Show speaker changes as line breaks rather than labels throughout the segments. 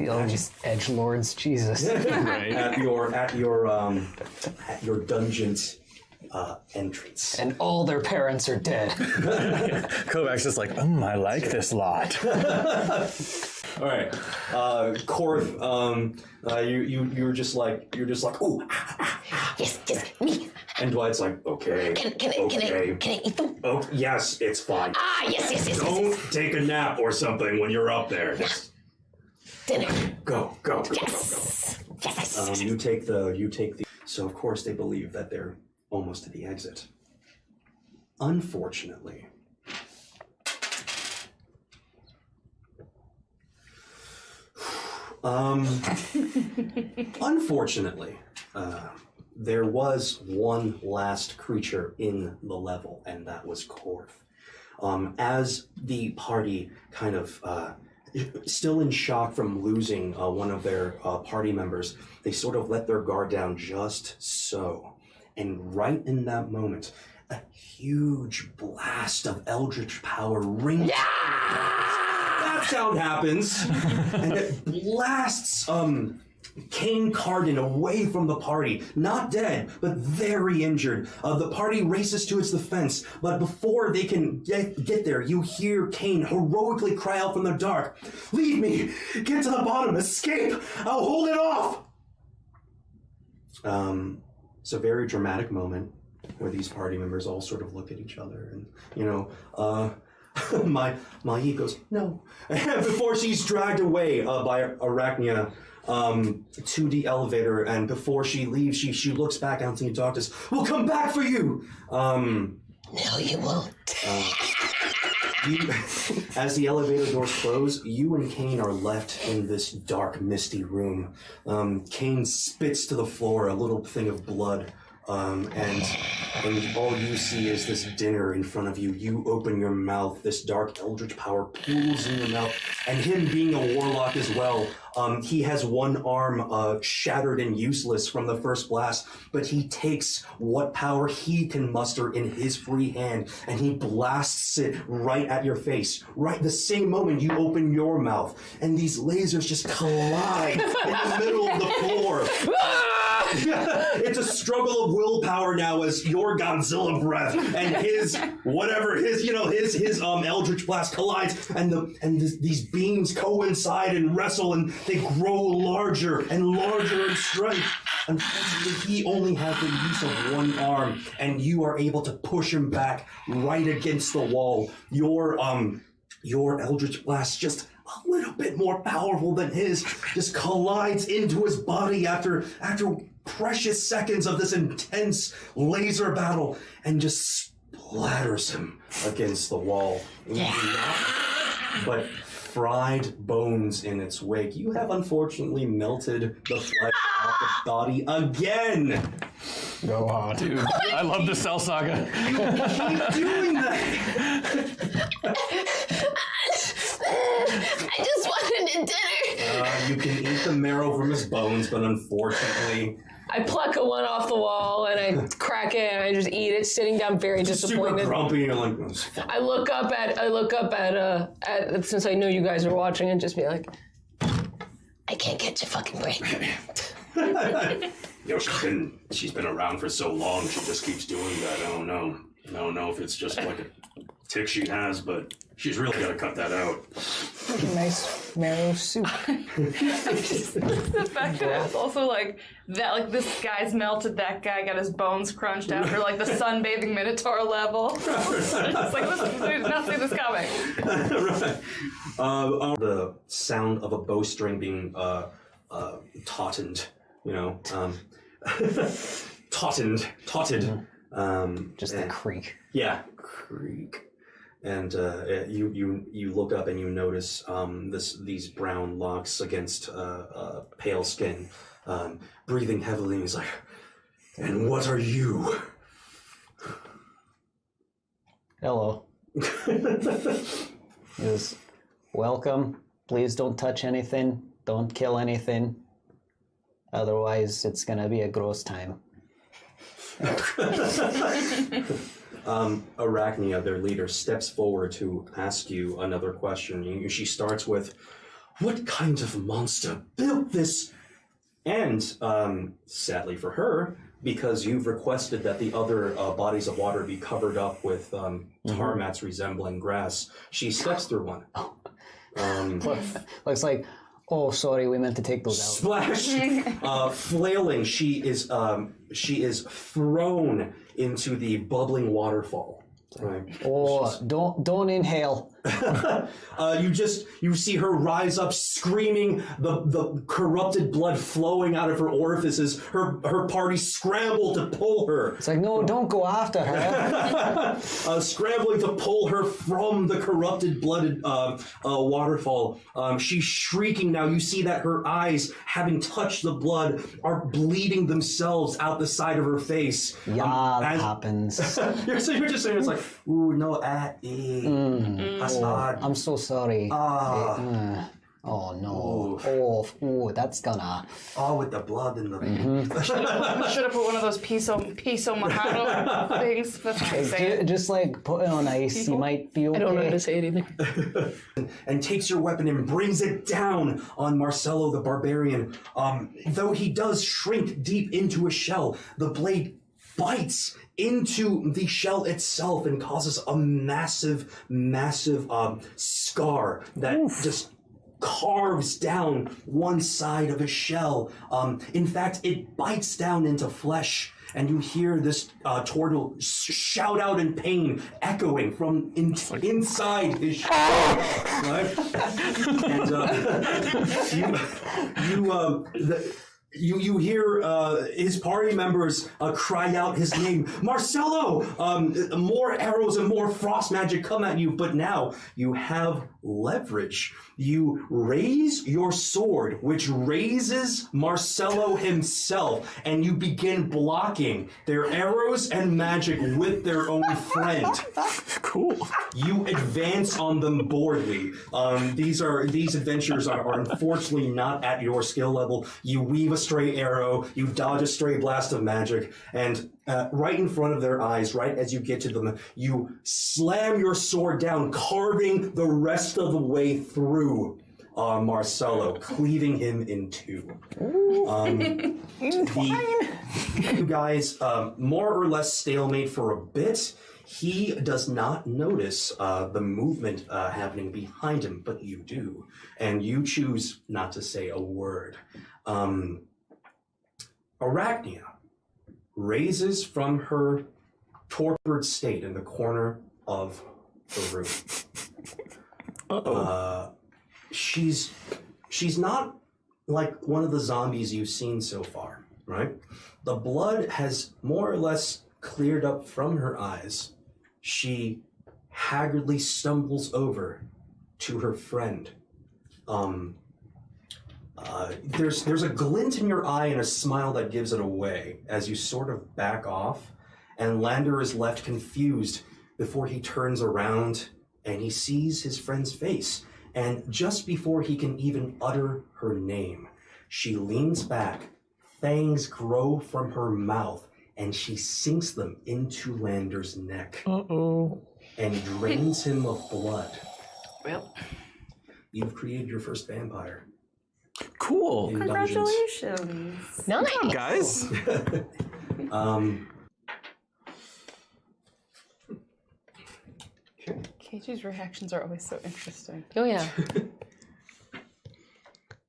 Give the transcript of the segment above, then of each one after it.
The edgelords, Jesus.
Right. at your dungeon's entrance.
And all their parents are dead.
Kovacs is like, I like this lot.
All right, Korth, you're just like, oh,
Yes, me.
and Dwight's like, okay,
Can I eat them?
Oh, yes, it's fine.
Yes.
Don't take a nap or something when you're up there. Just
Dinner.
go.
Yes.
You take the. So of course they believe that they're almost to the exit. Unfortunately, there was one last creature in the level, and that was Korth. As the party kind of still in shock from losing one of their party members, they sort of let their guard down just so. And right in that moment, a huge blast of eldritch power rings. That sound happens, and it blasts Kane Carden away from the party. Not dead, but very injured. The party races to its defense, but before they can get there, you hear Kane heroically cry out from the dark, "Leave me! Get to the bottom! Escape! I'll hold it off!" It's a very dramatic moment where these party members all sort of look at each other and, Mahi goes, "No." Before she's dragged away by Arachnia to the elevator, and before she leaves, she looks back out to the darkness. "We'll come back for you."
No, you won't.
As the elevator doors close, you and Kane are left in this dark, misty room. Kane spits to the floor a little thing of blood. And all you see is this dinner in front of you. You open your mouth, this dark eldritch power pools in your mouth, and him being a warlock as well, he has one arm shattered and useless from the first blast, but he takes what power he can muster in his free hand, and he blasts it right at your face. Right the same moment you open your mouth, and these lasers just collide in the middle of the floor. It's a struggle of willpower now as your Godzilla breath and his eldritch blast collides, and these beams coincide and wrestle, and they grow larger and larger in strength. Unfortunately, he only has the use of one arm, and you are able to push him back right against the wall. Your eldritch blast, just a little bit more powerful than his, just collides into his body after precious seconds of this intense laser battle, and just splatters him against the wall. But fried bones in its wake. You have unfortunately melted the flesh off the body again.
Go on.
Dude, I love the Cell Saga.
Keep doing that.
I just wanted a dinner.
You can eat the marrow from his bones, but unfortunately,
I pluck a one off the wall and I crack it and I just eat it, sitting down very disappointed.
super grumpy. And like,
I look up at since I know you guys are watching, and just be like,
I can't catch a fucking break.
she's been around for so long. She just keeps doing that. I don't know if it's just like a tick she has, but she's really got to cut that out.
Like a nice marrow soup.
The fact that it's also like that, like this guy's melted, that guy got his bones crunched after like the sunbathing minotaur level. It's like, we did not see this coming.
Right. The sound of a bowstring being tautened, tautened.
Just the creak.
Yeah, creak. And you look up and you notice these brown locks against pale skin, breathing heavily. And he's like, "And what are you?"
Hello. Is welcome. Please don't touch anything. Don't kill anything. Otherwise, it's gonna be a gross time.
Arachnia, their leader, steps forward to ask you another question. She starts with, What kind of monster built this? And sadly for her, because you've requested that the other bodies of water be covered up with tar mats resembling grass, she steps through one.
Looks like, oh, sorry, we meant to take those out.
Splash! Flailing, she is thrown into the bubbling waterfall. Right.
Oh, don't inhale.
You see her rise up screaming, the corrupted blood flowing out of her orifices. Her party scramble to pull her.
It's like, no, don't go after her.
Scrambling to pull her from the corrupted blooded waterfall. She's shrieking now. You see that her eyes, having touched the blood, are bleeding themselves out the side of her face.
Yeah, that happens.
So you're just saying, it's like, ooh, no, that's hard.
I'm so sorry. Oh no. Oh, that's gonna.
Oh, with the blood in the.
Should have put one of those piso mojado things. That's what I'm saying.
Just like put it on ice, you might be okay.
I don't know how to say anything.
And takes your weapon and brings it down on Marcelo the barbarian. Though he does shrink deep into a shell, the blade bites into the shell itself and causes a massive scar that just carves down one side of a shell. In fact, it bites down into flesh, and you hear this turtle shout out in pain, echoing from inside his shell. Right? And you hear his party members cry out his name, Marcelo! More arrows and more frost magic come at you, but now you have leverage. You raise your sword, which raises Marcelo himself, and you begin blocking their arrows and magic with their own friend.
Cool.
You advance on them boldly. These adventures are unfortunately not at your skill level. You weave a stray arrow, you dodge a stray blast of magic, and right in front of their eyes, right as you get to them, you slam your sword down, carving the rest of the way through Marcelo, cleaving him in two. You guys more or less stalemate for a bit. He does not notice the movement happening behind him, but you do. And you choose not to say a word. Arachnia raises from her torpid state in the corner of the room. She's not like one of the zombies you've seen so far, right? The blood has more or less cleared up from her eyes. She haggardly stumbles over to her friend. There's a glint in your eye and a smile that gives it away as you sort of back off, and Lander is left confused before he turns around and he sees his friend's face. And just before he can even utter her name, she leans back, fangs grow from her mouth, and she sinks them into Lander's neck. And drains him of blood.
Well,
You've created your first vampire.
Cool.
In Dungeons.
congratulations.
Nice.
Good job, guys.
KG's reactions are always so interesting.
Oh yeah.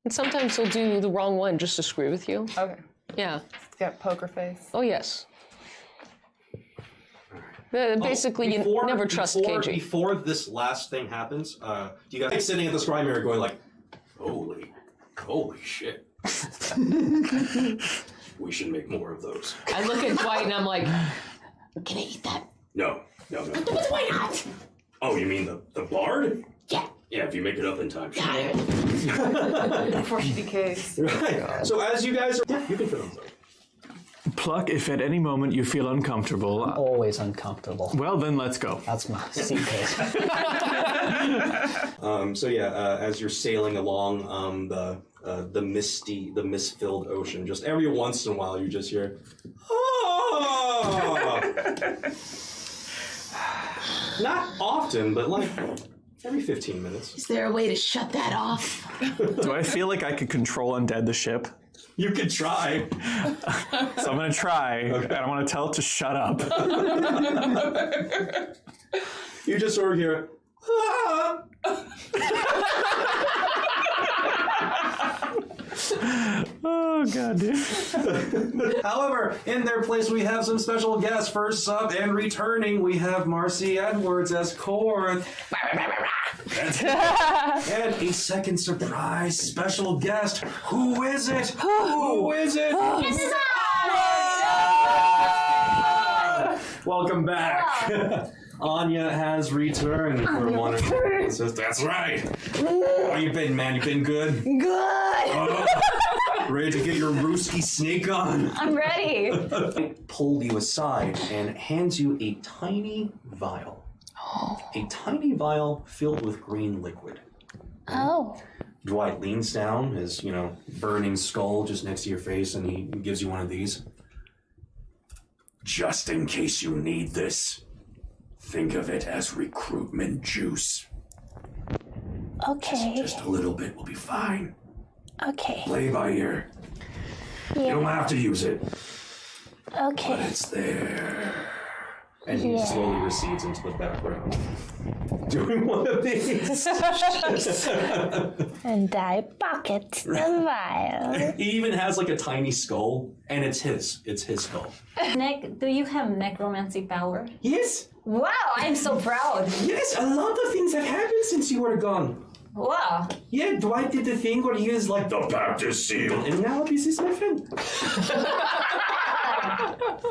And sometimes he'll do the wrong one just to screw with you.
Okay.
Yeah.
It's got poker face.
Oh yes. Basically, you never trust KG.
Before this last thing happens, you guys sitting at the scry mirror going like, holy shit. We should make more of those.
I look at Dwight and I'm like,
Can I eat that?
No.
But why not?
Oh, you mean the bard?
Yeah.
Yeah, if you make it up in time. Sure.
Before she decays.
Right. So as you guys are, you can fit them.
Pluck, if at any moment you feel uncomfortable.
Always uncomfortable.
Well, then let's go.
That's my secret.
So yeah, as you're sailing along the mist-filled ocean, just every once in a while you just hear, oh! Not often, but like Every 15 minutes.
Is there a way to shut that off?
Do I feel like I could control undead the ship?
You could try.
So I'm gonna try, and I want to tell it to shut up.
You just sort of hear, ah!
Oh god, dude.
However, in their place we have some special guests. First up and returning, we have Marcy Edwards as Korth. And a second surprise special guest. Who is it? Who is it? Welcome back. Anya has returned for one of the says, that's right. How you been, man? You been good?
Good.
Ready to get your Rooski snake on?
I'm ready.
Pulled you aside and hands you a tiny vial. A tiny vial filled with green liquid.
Oh.
Dwight leans down, his, burning skull just next to your face, and he gives you one of these. Just in case you need this, think of it as recruitment juice.
Okay.
Just a little bit will be fine.
Okay.
Play by ear. You
Yeah.
don't have to use it, but
Okay.
it's there. And he slowly recedes into the background. Doing one of these.
And I pocket the vial.
He even has like a tiny skull, and it's his. It's his skull.
Do you have necromancy power?
Yes,
Wow, I'm so proud.
yes, a lot of things have happened since you were gone.
Wow.
Yeah, Dwight did the thing where he was like, the pact is sealed, and now this is my friend.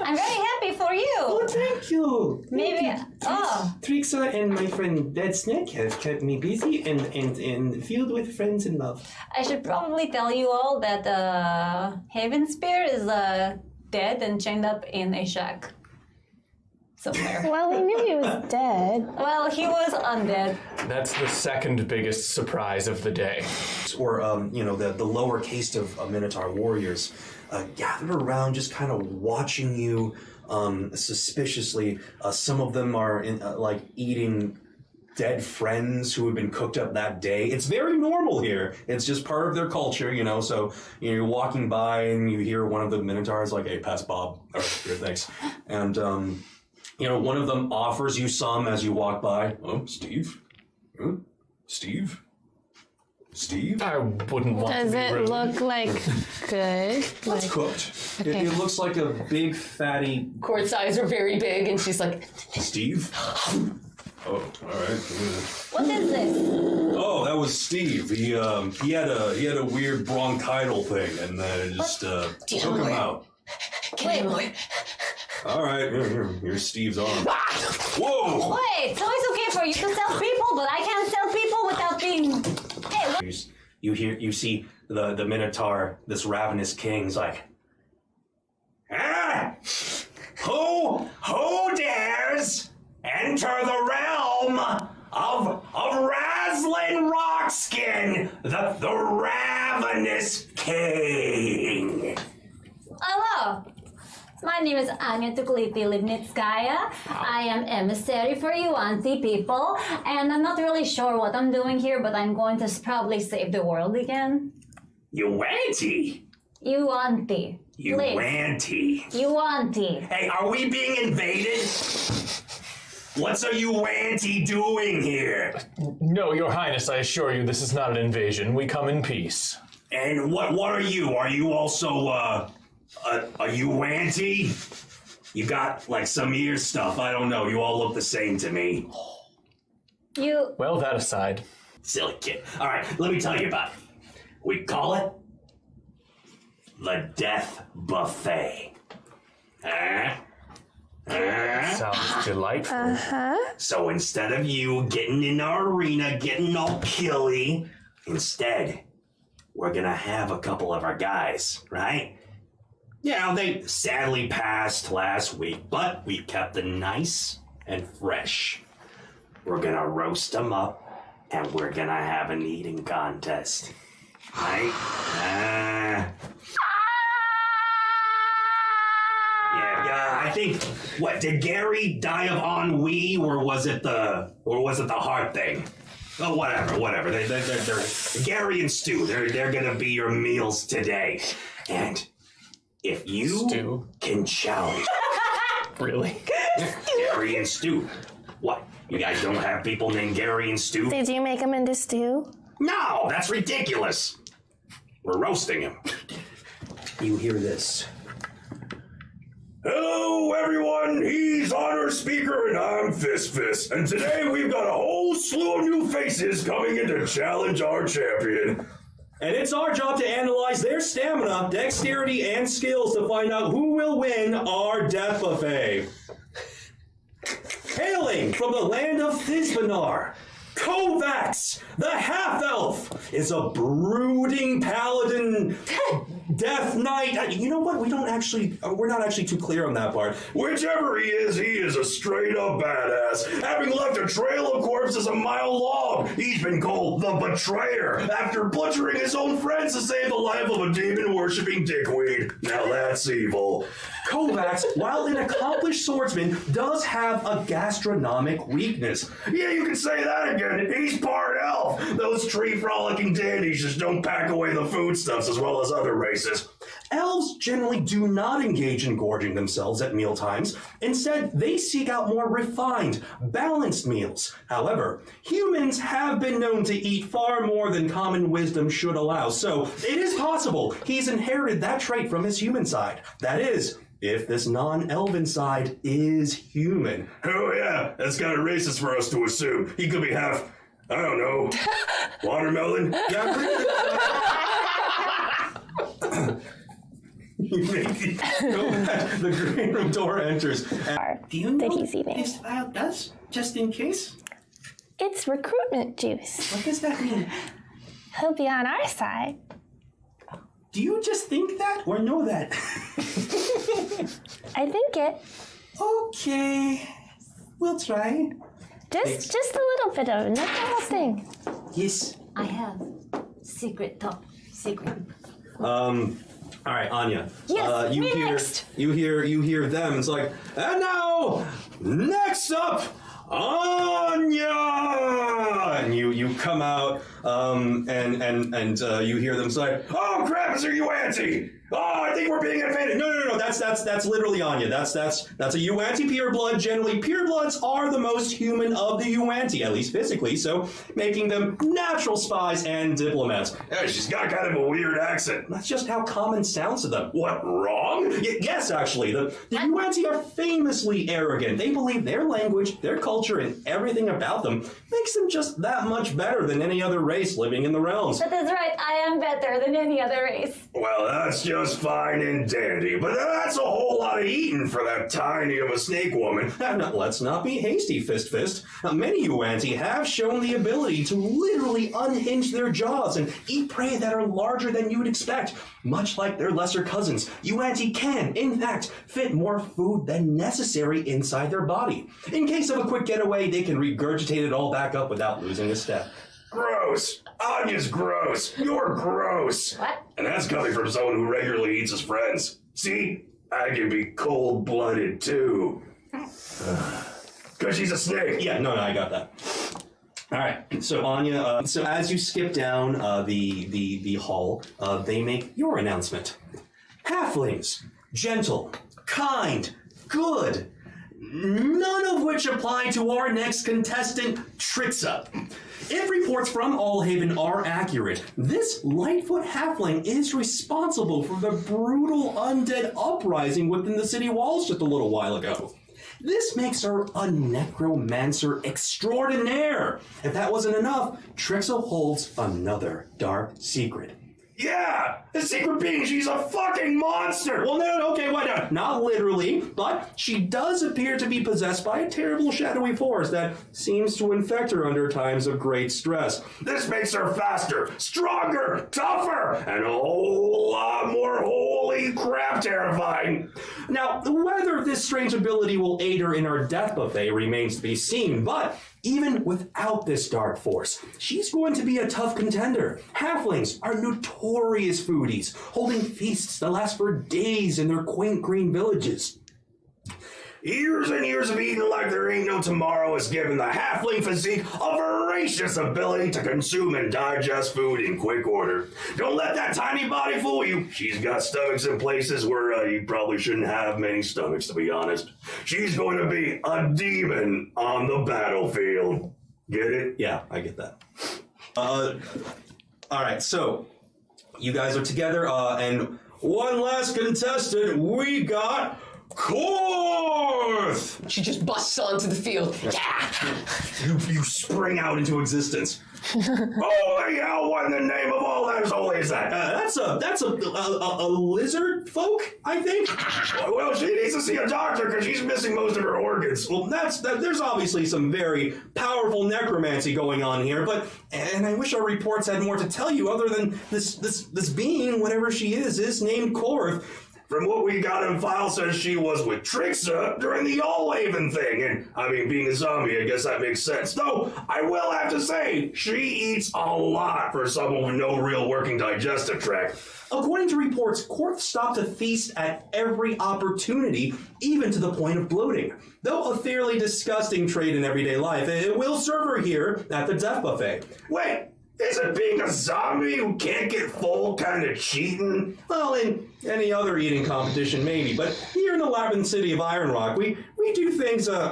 I'm very happy for you.
Oh, thank you.
Maybe. Oh.
Trixa and my friend Dead Snake have kept me busy and filled with friends and love.
I should probably tell you all that Haven Spear is dead and chained up in a shack somewhere.
Well, we knew he was dead.
Well, he was undead.
That's the second biggest surprise of the day.
Or, the lower caste of Minotaur warriors gathered around just kind of watching you suspiciously. Some of them are eating dead friends who have been cooked up that day. It's very normal here. It's just part of their culture, so you're walking by and you hear one of the Minotaurs like, hey, pass Bob. All right, here, thanks. And, one of them offers you some as you walk by. Oh, Steve? Huh? Steve? Steve?
I wouldn't want
Does
to be
it
rude.
look like good?
It's cooked. It looks like a big, fatty
Court's eyes are very big, and she's like,
Steve? Oh, all right.
What is this?
Oh, that was Steve. He had a weird bronchital thing, and it just took him out.
Wait,
All right, here's Steve's arm. Whoa!
wait. So it's okay for you to sell people, but I can't sell people without being. Hey, what?
You see the Minotaur, this ravenous king's like, ah! Who dares enter the realm of Raslin Rockskin, the ravenous king?
Hello. My name is Anya Tukliti Livnitskaya. I am emissary for Yuan-Ti people, and I'm not really sure what I'm doing here, but I'm going to probably save the world again.
Yuan-Ti?
Yuan-Ti.
Yuan-Ti.
Yuan-Ti.
Hey, are we being invaded? What's a Yuan-Ti doing here?
No, Your Highness, I assure you this is not an invasion. We come in peace.
And what are you? Are you also, a Yuan-Ti? You got, some ear stuff. I don't know. You all look the same to me.
Well, that aside.
Silly kid. All right, let me tell you about it. We call it the Death Buffet.
Sounds delightful.
So instead of you getting in our arena, getting all killy, instead, we're gonna have a couple of our guys, right? They sadly passed last week, but we kept them nice and fresh. We're gonna roast them up, and we're gonna have an eating contest. Right? Yeah, I think, did Gary die of ennui, or was it the heart thing? Oh, whatever. They're Gary and Stu. They're gonna be your meals today. And if you can challenge...
Really?
Gary and Stu. What? You guys don't have people named Gary and Stu?
Did you make him into stew?
No, that's ridiculous. We're roasting him. You hear this. Hello, everyone. He's Honor Speaker, and I'm Fist. And today we've got a whole slew of new faces coming in to challenge our champion. And it's our job to analyze their stamina, dexterity, and skills to find out who will win our death buffet. Hailing from the land of Thizbanar, Kovacs, the half-elf, is a brooding paladin death knight. You know what? we're not actually too clear on that part. Whichever he is a straight-up badass, having left a trail of corpses a mile long. He's been called the Betrayer after butchering his own friends to save the life of a demon-worshipping dickweed. Now that's evil. Kovacs, while an accomplished swordsman, does have a gastronomic weakness. Yeah, you can say that again. He's part elf. Those tree-frolicking dandies just don't pack away the foodstuffs as well as other races. Elves generally do not engage in gorging themselves at mealtimes. Instead, they seek out more refined, balanced meals. However, humans have been known to eat far more than common wisdom should allow, so it is possible he's inherited that trait from his human side. That is, if this non-elven side is human. Oh yeah, that's kind of racist for us to assume. He could be half, I don't know, watermelon? The green room door enters.
Do you know what
this vial does, just in case?
It's recruitment juice.
What does that mean?
He'll be on our side.
Do you just think that or know that?
I think it.
Okay, we'll try.
Just a little bit of it, not the whole thing.
Yes.
I have secret top secret.
All right, Anya.
Yes, next.
You hear them. It's like, and now, next up, Anya! And you come out, and you hear them say, oh crap, is there Yuanti? Oh, I think we're being invaded. No, that's literally Anya. That's a Yuanti pureblood. Generally, purebloods are the most human of the Yuanti, at least physically, so making them natural spies and diplomats. Yeah, she's got kind of a weird accent. That's just how common sounds to them. What, wrong? Yes, actually. The Yuanti are famously arrogant. They believe their language, their culture, and everything about them makes them just that much better than any other race living in the realms.
That is right, I am better than any other race.
Well, that's just fine and dandy, but that's a whole lot of eating for that tiny of a snake woman. Now, let's not be hasty, Fist. Many Yuanti have shown the ability to literally unhinge their jaws and eat prey that are larger than you would expect. Much like their lesser cousins, Yuanti can, in fact, fit more food than necessary inside their body. In case of a quick getaway, they can regurgitate it all back up without losing a step. Gross. Anya's gross. You're gross.
What?
And that's coming from someone who regularly eats his friends. See? I can be cold-blooded, too. Because she's a snake. Yeah, no, I got that. All right, so Anya, so as you skip down the hall, they make your announcement. Halflings, gentle, kind, good, none of which apply to our next contestant, Trixa. If reports from Allhaven are accurate, this Lightfoot halfling is responsible for the brutal undead uprising within the city walls just a little while ago. This makes her a necromancer extraordinaire. If that wasn't enough, Trixa holds another dark secret. Yeah, the secret being she's a fucking monster. Well, no, okay, why not? Not literally, but she does appear to be possessed by a terrible shadowy force that seems to infect her under times of great stress. This makes her faster, stronger, tougher, and a whole lot more holy crap terrifying. Now, whether this strange ability will aid her in her death buffet remains to be seen, but even without this dark force, she's going to be a tough contender. Halflings are notorious foodies, holding feasts that last for days in their quaint green villages.
Years and years of eating like there ain't no tomorrow has given the halfling physique a voracious ability to consume and digest food in quick order. Don't let that tiny body fool you. She's got stomachs in places where you probably shouldn't have many stomachs, to be honest. She's going to be a demon on the battlefield. Get it?
Yeah, I get that. All right, so you guys are together, and one last contestant. We got Korth!
She just busts onto the field. Yeah!
You spring out into existence. Holy hell, what in the name of all that is holy is that?
That's a lizard folk, I think.
Well, she needs to see a doctor because she's missing most of her organs.
Well, there's obviously some very powerful necromancy going on here, and I wish our reports had more to tell you other than this being, whatever she is named Korth.
From what we got in file says she was with Trixa during the Allhaven thing, and I mean, being a zombie, I guess that makes sense. Though, I will have to say, she eats a lot for someone with no real working digestive tract.
According to reports, Korth stopped to feast at every opportunity, even to the point of bloating. Though a fairly disgusting trait in everyday life, it will serve her here at the Death Buffet.
Wait! Isn't being a zombie who can't get full kind of cheating?
Well, in any other eating competition, maybe. But here in the Labyrinth City of Iron Rock, we do things a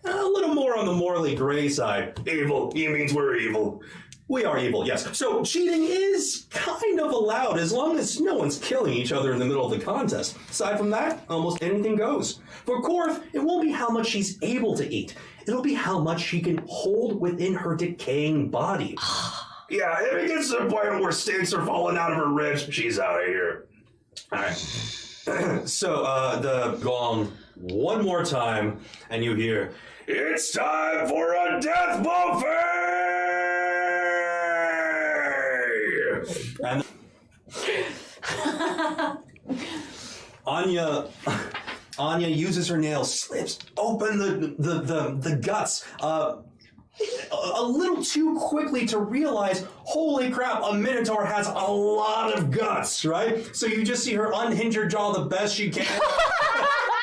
little more on the morally gray side.
Evil. He means we're evil.
We are evil, yes. So cheating is kind of allowed as long as no one's killing each other in the middle of the contest. Aside from that, almost anything goes. For Korth, it won't be how much she's able to eat. It'll be how much she can hold within her decaying body.
Yeah, if it gets to the point where steaks are falling out of her ribs, she's out of here.
All right. So the gong one more time, and you hear,
"It's time for a death buffet!"
And Anya uses her nails, slips open the guts a little too quickly to realize, holy crap, a Minotaur has a lot of guts, right? So you just see her unhinge her jaw the best she can.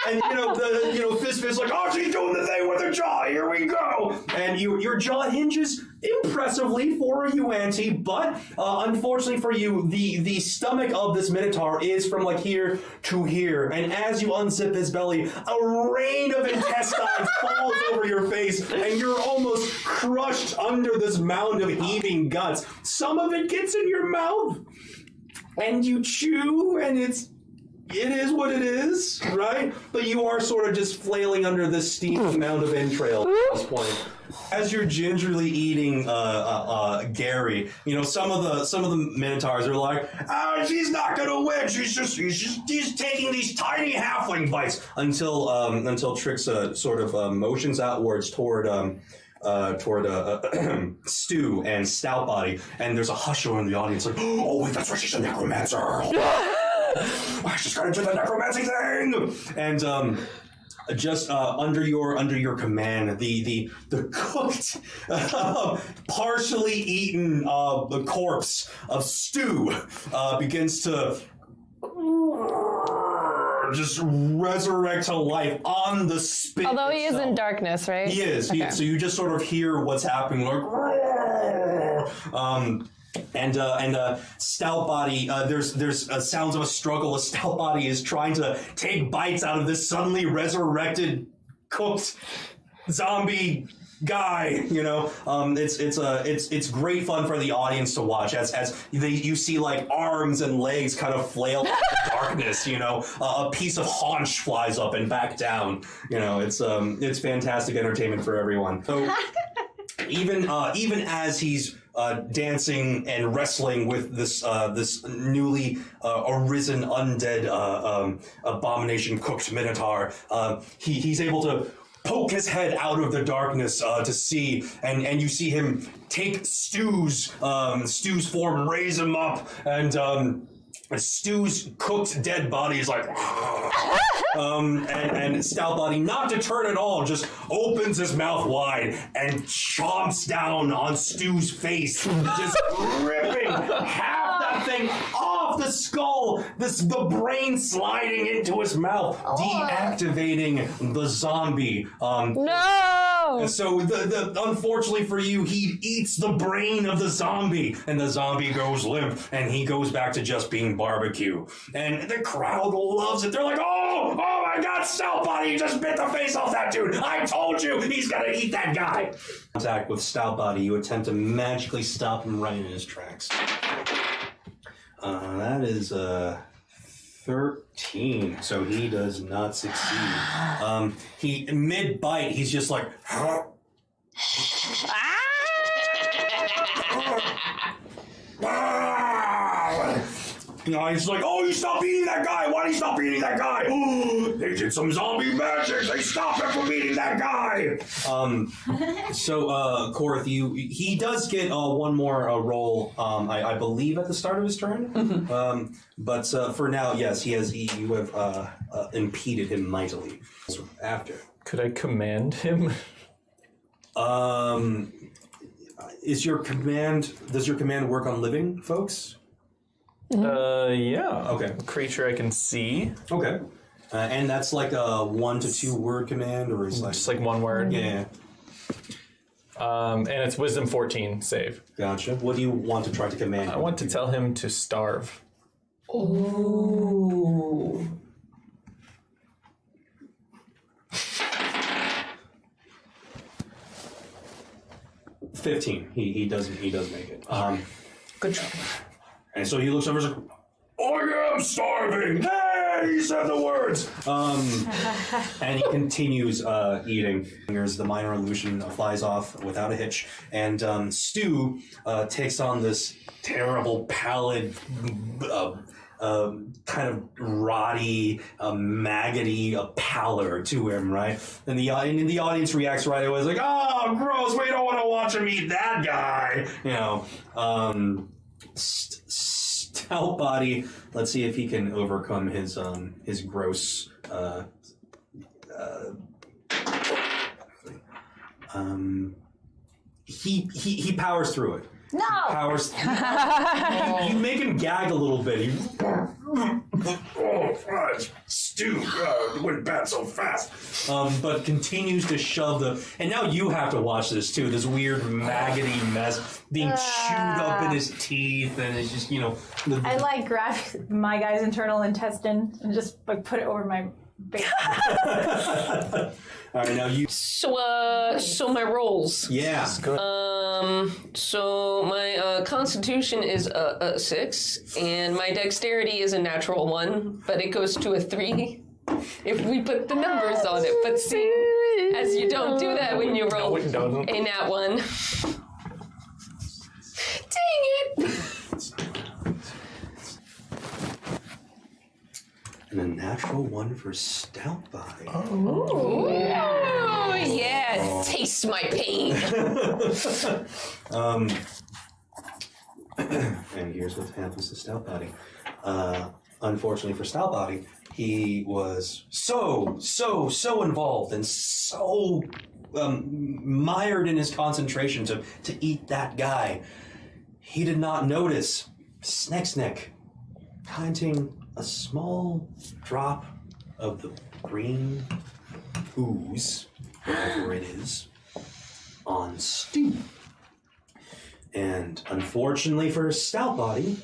And Fist like, oh, she's doing the thing with her jaw. Here we go. And your jaw hinges impressively for you, Auntie, but unfortunately for you, the stomach of this Minotaur is from like here to here. And as you unzip his belly, a rain of intestines falls over your face, and you're almost crushed under this mound of heaving guts. Some of it gets in your mouth, and you chew, and it is what it is, right? But you are sort of just flailing under this steaming mound of entrails at this point. As you're gingerly eating Gary, some of the Minotaurs are like,
"Oh, she's not gonna win. She's taking these tiny halfling bites."
Until Trixa sort of motions outwards toward Stu and Stout Body, and there's a hush over in the audience, like, "Oh wait, that's right, she's a necromancer." She's gonna do the necromancy thing, and just under your command, the cooked, partially eaten the corpse of Stu begins to just resurrect to life on the spit.
Although he is in darkness, right?
He is.
Okay.
So you just sort of hear what's happening, like. And Stout Body, there's sounds of a struggle. A Stout Body is trying to take bites out of this suddenly resurrected, cooked zombie guy. It's great fun for the audience to watch as you see like arms and legs kind of flail in the darkness. A piece of haunch flies up and back down. It's fantastic entertainment for everyone. So even as he's dancing and wrestling with this newly arisen undead abomination cooked Minotaur, he's able to poke his head out of the darkness to see, and you see him take Stu's form, raise him up, and Stu's cooked dead body is like, and Stout Body, not deterred at all, just opens his mouth wide and chomps down on Stu's face, just ripping half that
that thing off the skull. The brain sliding into his mouth, deactivating the zombie.
No!
So unfortunately for you, he eats the brain of the zombie, and the zombie goes limp, and he goes back to just being barbecue. And the crowd loves it. They're like, oh my God, Stout Body, you just bit the face off that dude. I told you he's gonna eat that guy. Contact with Stout Body, you attempt to magically stop him running in his tracks. That is 13, so he does not succeed. He mid-bite, he's just like, he's like, oh, you stop eating that guy! Why do you stop eating that guy? They did some zombie magic! They stopped him from eating that guy! So, Korath, he does get one more roll, I believe, at the start of his turn. But for now, yes, you have impeded him mightily. So after.
Could I command him?
Does your command work on living folks?
Yeah.
Okay.
A creature I can see.
Okay. And that's like a 1 to 2 word command, or is
just like one word?
Yeah.
And it's Wisdom 14 save.
Gotcha. What do you want to try to command?
I want to tell him to starve.
Oh. 15. He does make it.
Good job.
And so he looks over and says, I am starving! Hey, he said the words! And he continues eating. The minor illusion flies off without a hitch. And Stu takes on this terrible, pallid, kind of rotty, maggoty pallor to him, right? And the audience reacts right away. It's like, oh, gross, we don't want to watch him eat that guy! You know, Stout Body. Let's see if he can overcome his gross. He powers through it.
No.
Powers. You make him gag a little bit. Stu went bad so fast. But continues to shove and now you have to watch this too. This weird maggoty mess being chewed up in his teeth, and it's just
I like grab my guy's internal intestine and just like put it over my face.
All right, now you.
So my rolls.
Yeah.
So my Constitution is a 6, and my Dexterity is a natural 1, but it goes to a 3 if we put the numbers on it. But see, as you don't do that when you roll a nat 1. Dang it!
And a natural 1 for Stout Body.
Oh yeah! Taste my pain.
And here's what happens to Stout Body. Unfortunately for Stout Body, he was so involved and so mired in his concentration to eat that guy. He did not notice Sneck hunting a small drop of the green ooze, whatever it is, on Stu. And unfortunately for Stout Body,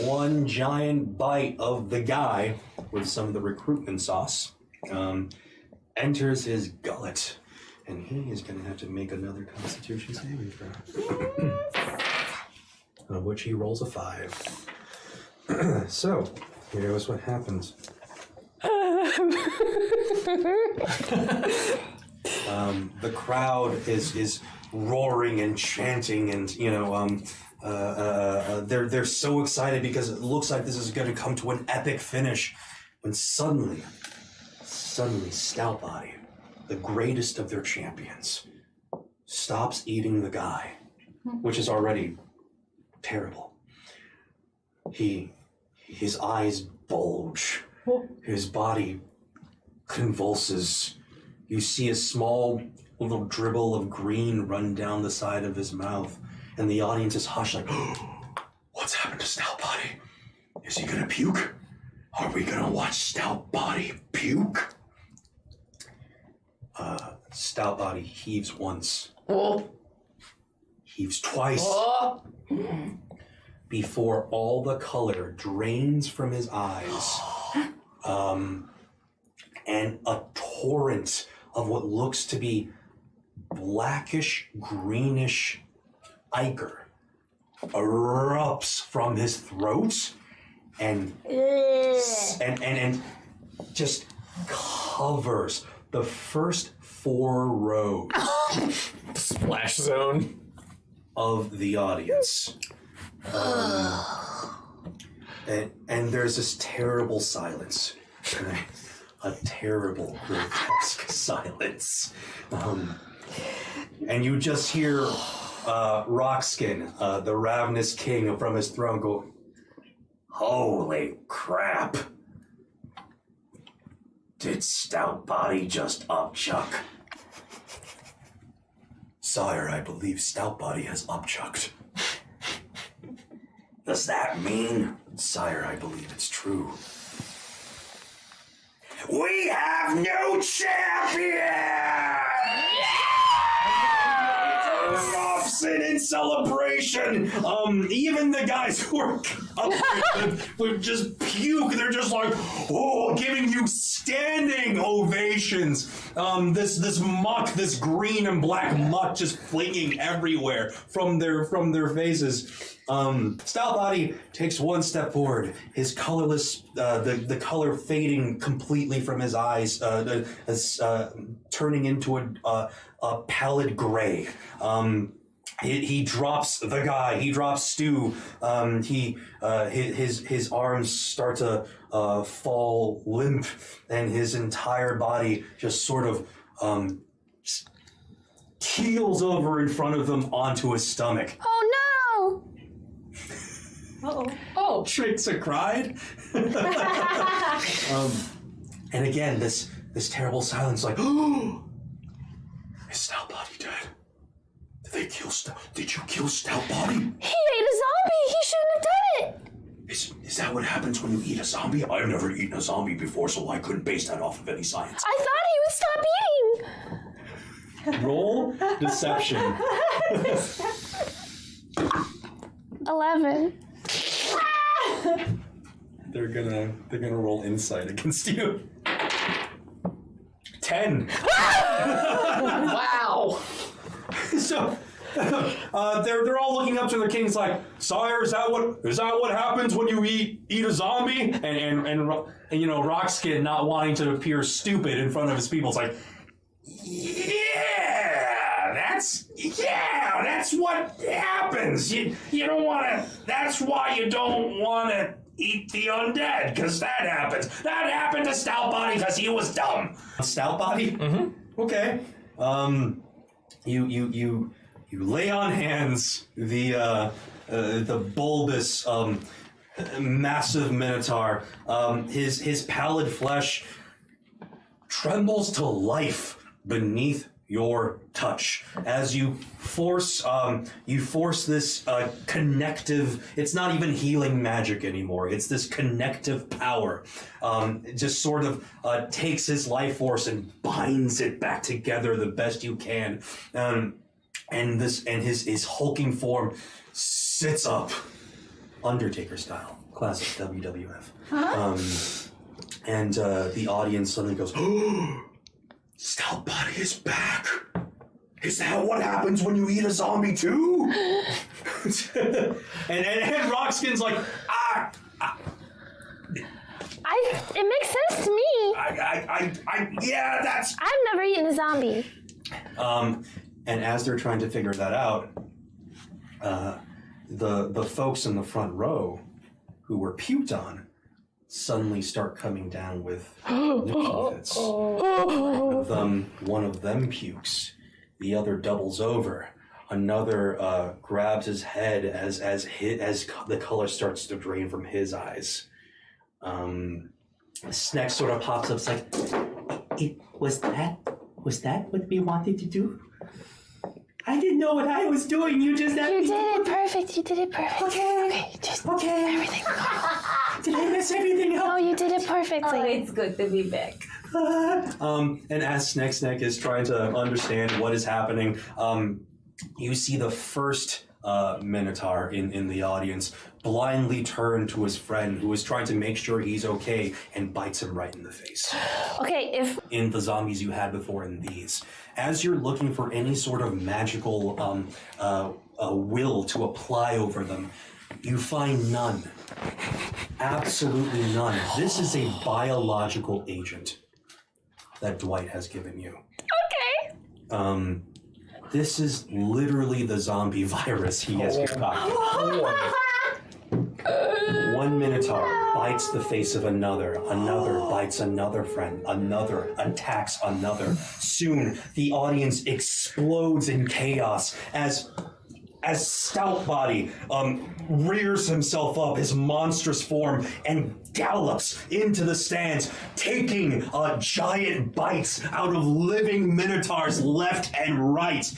one giant bite of the guy with some of the recruitment sauce enters his gullet. And he is going to have to make another Constitution saving throw. Of which he rolls a 5. So, here's what happens. The crowd is roaring and chanting, and they're so excited because it looks like this is going to come to an epic finish. When suddenly, Stout Body, the greatest of their champions, stops eating the guy, which is already terrible. His eyes bulge. His body convulses. You see a small little dribble of green run down the side of his mouth, and the audience is hushed like, oh, What's happened to Stout Body? Is he gonna puke? Are we gonna watch Stout Body puke?
Stout Body heaves once.
Oh.
Heaves twice.
Oh.
Before all the color drains from his eyes. And a torrent of what looks to be blackish, greenish ichor erupts from his throat and just covers the first 4 rows
Splash zone
of the audience. And there's this terrible silence. A terrible, grotesque silence. And you just hear Rockskin, the ravenous king, from his throne go, "Holy crap. Did Stout Body just upchuck?" "Sire, I believe Stout Body has upchucked." "Does that mean?" "Sire, I believe it's true." "We have no champion!" Erupts in celebration. Even the guys who are up there would just puke. They're just like, oh, giving you standing ovations. This muck, this green and black muck, just flinging everywhere from their faces. Stout Body takes one step forward. His colorless, the color fading completely from his eyes, turning into a pallid gray. He drops the guy. He drops Stu. His arms start to fall limp, and his entire body just sort of keels over in front of them onto his stomach.
Oh no!
Oh, Trixa cried. And again, this terrible silence, like, oh, is Stout Body dead? Did they kill Did you kill Stout Body?
He ate a zombie! He shouldn't have done it!
Is that what happens when you eat a zombie? I've never eaten a zombie before, so I couldn't base that off of any science.
I thought he would stop eating!
Roll deception.
11.
They're gonna roll insight against you. 10.
Wow.
So they're all looking up to their king. It's like, "Sire, is that what happens when you eat a zombie?" And you know, Rockskin, not wanting to appear stupid in front of his people, it's like, that's what happens. You don't want to. That's why you don't want to eat the undead, because that happens. That happened to Stout Body because he was dumb. Stout Body? Mm-hmm. Okay. You lay on hands the bulbous, massive minotaur. His pallid flesh trembles to life beneath your touch as you force this connective. It's not even healing magic anymore. It's this connective power. It just sort of takes his life force and binds it back together the best you can. And his hulking form sits up, Undertaker style, classic WWF. And the audience suddenly goes, "Oh, Stout Body is back. Is that what happens when you eat a zombie too?" and Rockskin's like,
it makes sense to me.
Yeah, that's.
I've never eaten a zombie.
And as they're trying to figure that out, the folks in the front row who were puked on suddenly start coming down with nipping fits. One of them pukes. The other doubles over. Another grabs his head as the color starts to drain from his eyes. Sneck sort of pops up. It's like, was that what we wanted to do?
I didn't know what I was doing. You just
You did it perfect. You did it perfect.
Okay.
Just
Okay.
everything.
Did I mess everything up?
No, you did it perfectly.
Oh, it's good to be back.
And as Sneck is trying to understand what is happening, you see the first Minotaur in the audience blindly turn to his friend who is trying to make sure he's okay and bites him right in the face.
Okay, if
In the zombies you had before in these. As you're looking for any sort of magical will to apply over them, you find none. Absolutely none. This is a biological agent that Dwight has given you.
okay.
This is literally the zombie virus he has concocted. One Minotaur bites the face of another bites another friend, another attacks another. Soon, the audience explodes in chaos as Stout Body rears himself up, his monstrous form, and gallops into the stands, taking giant bites out of living Minotaurs left and right.